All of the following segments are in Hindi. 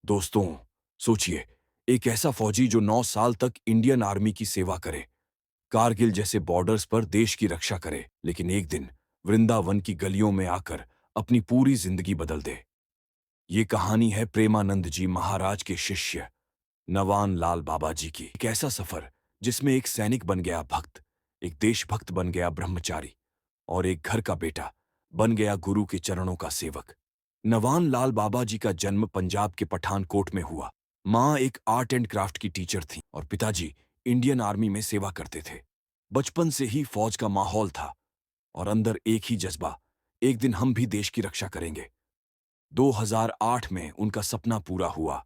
दोस्तों, सोचिए, एक ऐसा फौजी जो 9 साल तक इंडियन आर्मी की सेवा करे, कारगिल जैसे बॉर्डर्स पर देश की रक्षा करे, लेकिन एक दिन वृंदावन की गलियों में आकर अपनी पूरी जिंदगी बदल दे। ये कहानी है प्रेमानंद जी महाराज के शिष्य नवान लाल बाबा जी की। एक ऐसा सफर जिसमें एक सैनिक बन गया भक्त, एक देशभक्त बन गया ब्रह्मचारी, और एक घर का बेटा बन गया गुरु के चरणों का सेवक। नवान लाल बाबा जी का जन्म पंजाब के पठानकोट में हुआ। माँ एक आर्ट एंड क्राफ्ट की टीचर थी और पिताजी इंडियन आर्मी में सेवा करते थे। बचपन से ही फौज का माहौल था और अंदर एक ही जज्बा, एक दिन हम भी देश की रक्षा करेंगे। 2008 में उनका सपना पूरा हुआ।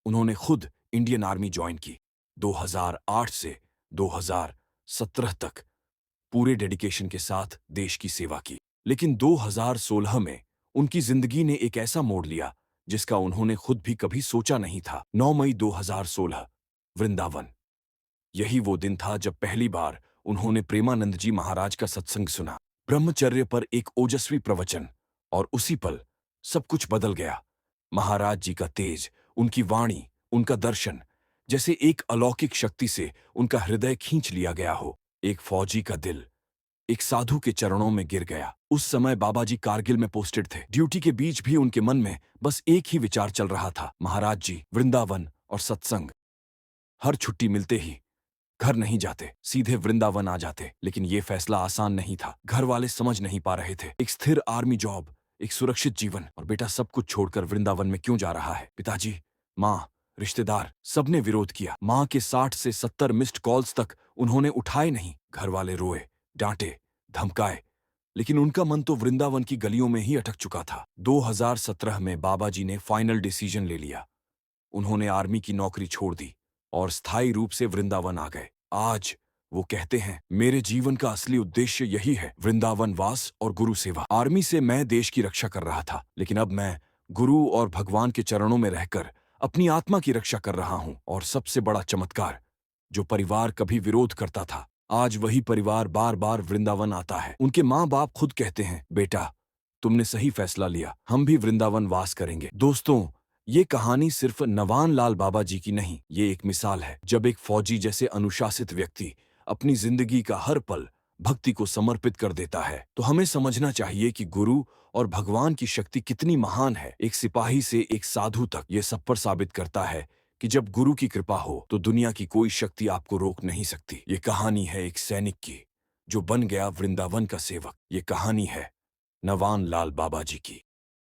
उन्होंने खुद इंडियन आर्मी ज्वाइन की। 2008 से 2017 तक पूरे डेडिकेशन के साथ देश की सेवा की। लेकिन 2016 में उनकी जिंदगी ने एक ऐसा मोड़ लिया जिसका उन्होंने खुद भी कभी सोचा नहीं था। 9 मई 2016, वृंदावन। यही वो दिन था जब पहली बार उन्होंने प्रेमानंद जी महाराज का सत्संग सुना। ब्रह्मचर्य पर एक ओजस्वी प्रवचन, और उसी पल सब कुछ बदल गया। महाराज जी का तेज, उनकी वाणी, उनका दर्शन, जैसे एक अलौकिक शक्ति से उनका हृदय खींच लिया गया हो। एक फौजी का दिल एक साधु के चरणों में गिर गया। उस समय बाबा जी कारगिल में पोस्टेड थे। ड्यूटी के बीच भी उनके मन में बस एक ही विचार चल रहा था, महाराज जी, वृंदावन और सत्संग। हर छुट्टी मिलते ही घर नहीं जाते, सीधे वृंदावन आ जाते। लेकिन यह फैसला आसान नहीं था। घर वाले समझ नहीं पा रहे थे। एक स्थिर आर्मी जॉब, एक सुरक्षित जीवन, और बेटा सब कुछ छोड़कर वृंदावन में क्यों जा रहा है? पिताजी, माँ, रिश्तेदार, सबने विरोध किया। माँ के 60 से 70 मिस्ड कॉल्स तक उन्होंने उठाए नहीं। घर वाले रोए, डांटे, धमकाए, लेकिन उनका मन तो वृंदावन की गलियों में ही अटक चुका था। 2017 में बाबा जी ने फाइनल डिसीजन ले लिया। उन्होंने आर्मी की नौकरी छोड़ दी और स्थायी रूप से वृंदावन आ गए। आज वो कहते हैं, मेरे जीवन का असली उद्देश्य यही है, वृंदावन वास और गुरु सेवा। आर्मी से मैं देश की रक्षा कर रहा था, लेकिन अब मैं गुरु और भगवान के चरणों में रहकर अपनी आत्मा की रक्षा कर रहा हूं। और सबसे बड़ा चमत्कार, जो परिवार कभी विरोध करता था, आज वही परिवार बार बार वृंदावन आता है। उनके माँ बाप खुद कहते हैं, बेटा, तुमने सही फैसला लिया, हम भी वृंदावन वास करेंगे। दोस्तों, ये कहानी सिर्फ नवान लाल बाबा जी की नहीं, ये एक मिसाल है। जब एक फौजी जैसे अनुशासित व्यक्ति अपनी जिंदगी का हर पल भक्ति को समर्पित कर देता है, तो हमें समझना चाहिए कि गुरु और भगवान की शक्ति कितनी महान है। एक सिपाही से एक साधु तक, ये सब पर साबित करता है कि जब गुरु की कृपा हो तो दुनिया की कोई शक्ति आपको रोक नहीं सकती। ये कहानी है एक सैनिक की जो बन गया वृंदावन का सेवक। ये कहानी है नवान लाल बाबा जी की।